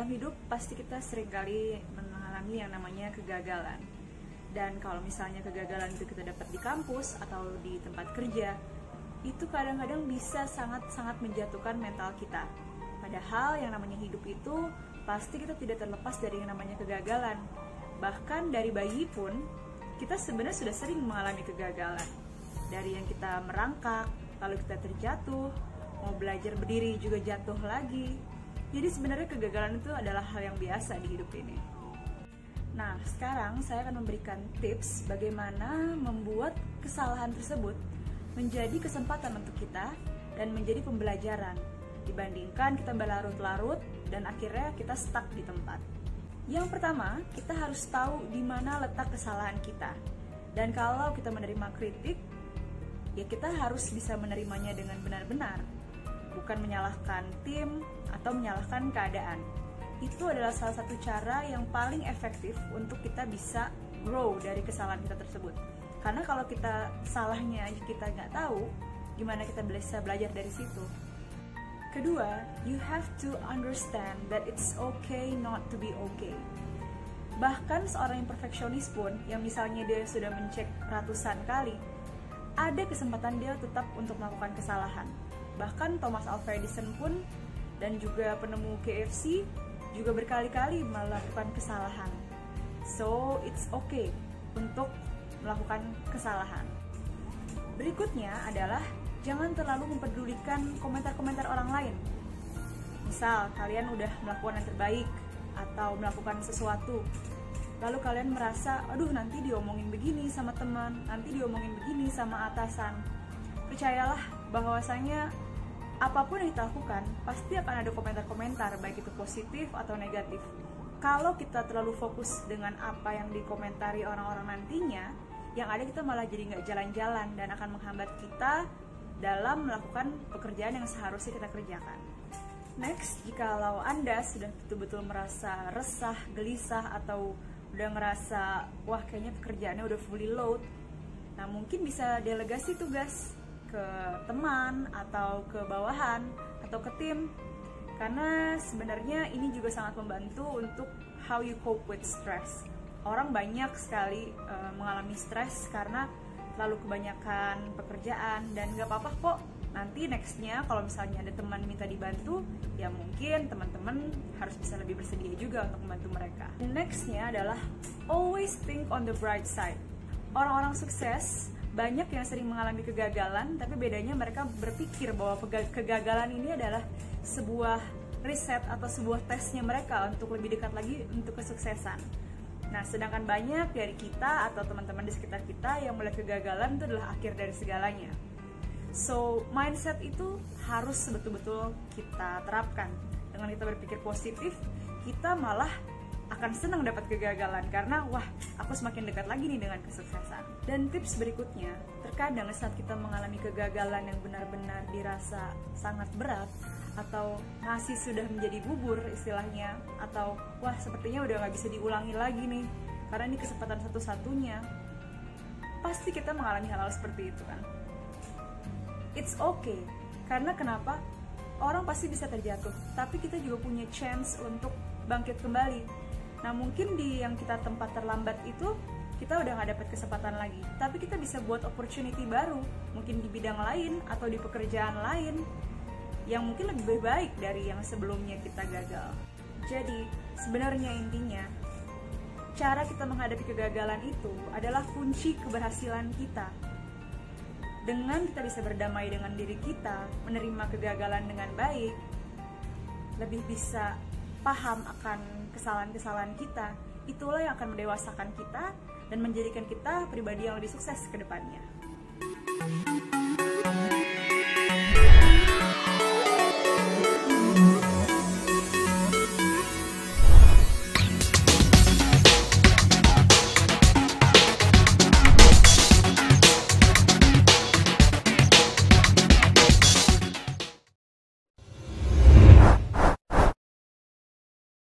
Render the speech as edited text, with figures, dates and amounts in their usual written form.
Dalam hidup pasti kita seringkali mengalami yang namanya kegagalan. Dan kalau misalnya kegagalan itu kita dapat di kampus atau di tempat kerja, itu kadang-kadang bisa sangat-sangat menjatuhkan mental kita. Padahal yang namanya hidup itu pasti kita tidak terlepas dari yang namanya kegagalan. Bahkan dari bayi pun kita sebenarnya sudah sering mengalami kegagalan. Dari yang kita merangkak, lalu kita terjatuh, mau belajar berdiri juga jatuh lagi. Jadi sebenarnya kegagalan itu adalah hal yang biasa di hidup ini. Nah, sekarang saya akan memberikan tips bagaimana membuat kesalahan tersebut menjadi kesempatan untuk kita dan menjadi pembelajaran dibandingkan kita berlarut-larut dan akhirnya kita stuck di tempat. Yang pertama, kita harus tahu di mana letak kesalahan kita. Dan kalau kita menerima kritik, ya kita harus bisa menerimanya dengan benar-benar, bukan menyalahkan tim atau menyalahkan keadaan. Itu adalah salah satu cara yang paling efektif untuk kita bisa grow dari kesalahan kita tersebut. Karena kalau kita salahnya kita nggak tahu, gimana kita bisa belajar dari situ. Kedua, you have to understand that it's okay not to be okay. Bahkan seorang yang perfeksionis pun, yang misalnya dia sudah mencek ratusan kali, ada kesempatan dia tetap untuk melakukan kesalahan. Bahkan Thomas Alva Edison pun dan juga penemu KFC juga berkali-kali melakukan kesalahan. So, it's okay untuk melakukan kesalahan. Berikutnya adalah jangan terlalu mempedulikan komentar-komentar orang lain. Misal, kalian udah melakukan yang terbaik atau melakukan sesuatu, lalu kalian merasa, aduh nanti diomongin begini sama teman, nanti diomongin begini sama atasan. Percayalah bahwasanya apapun yang kita lakukan, pasti akan ada komentar-komentar, baik itu positif atau negatif. Kalau kita terlalu fokus dengan apa yang dikomentari orang-orang nantinya, yang ada kita malah jadi nggak jalan-jalan dan akan menghambat kita dalam melakukan pekerjaan yang seharusnya kita kerjakan. Next, jikalau Anda sudah betul-betul merasa resah, gelisah, atau udah ngerasa, wah kayaknya pekerjaannya udah fully load, nah mungkin bisa delegasi tugas ke teman atau ke bawahan atau ke tim, karena sebenarnya ini juga sangat membantu untuk how you cope with stress. Orang banyak sekali mengalami stres karena terlalu kebanyakan pekerjaan, dan gak apa-apa kok nanti nextnya kalau misalnya ada teman minta dibantu, ya mungkin teman-teman harus bisa lebih bersedia juga untuk membantu mereka. Nextnya adalah always think on the bright side. Orang-orang sukses banyak yang sering mengalami kegagalan, tapi bedanya mereka berpikir bahwa kegagalan ini adalah sebuah riset atau sebuah tesnya mereka untuk lebih dekat lagi untuk kesuksesan. Nah, sedangkan banyak dari kita atau teman-teman di sekitar kita yang melihat kegagalan itu adalah akhir dari segalanya. So, mindset itu harus betul-betul kita terapkan. Dengan kita berpikir positif, kita malah akan senang dapat kegagalan karena wah, aku semakin dekat lagi nih dengan kesuksesan. Dan tips berikutnya, terkadang saat kita mengalami kegagalan yang benar-benar dirasa sangat berat, atau nasi sudah menjadi bubur istilahnya, atau wah sepertinya udah gak bisa diulangi lagi nih karena ini kesempatan satu-satunya, pasti kita mengalami hal-hal seperti itu kan. It's okay, karena kenapa? Orang pasti bisa terjatuh, tapi kita juga punya chance untuk bangkit kembali. Nah mungkin di yang kita tempat terlambat itu kita udah gak dapat kesempatan lagi, tapi kita bisa buat opportunity baru, mungkin di bidang lain atau di pekerjaan lain yang mungkin lebih baik dari yang sebelumnya kita gagal. Jadi sebenarnya intinya, cara kita menghadapi kegagalan itu adalah kunci keberhasilan kita. Dengan kita bisa berdamai dengan diri kita, menerima kegagalan dengan baik, lebih bisa paham akan kesalahan-kesalahan kita, itulah yang akan mendewasakan kita dan menjadikan kita pribadi yang lebih sukses ke depannya.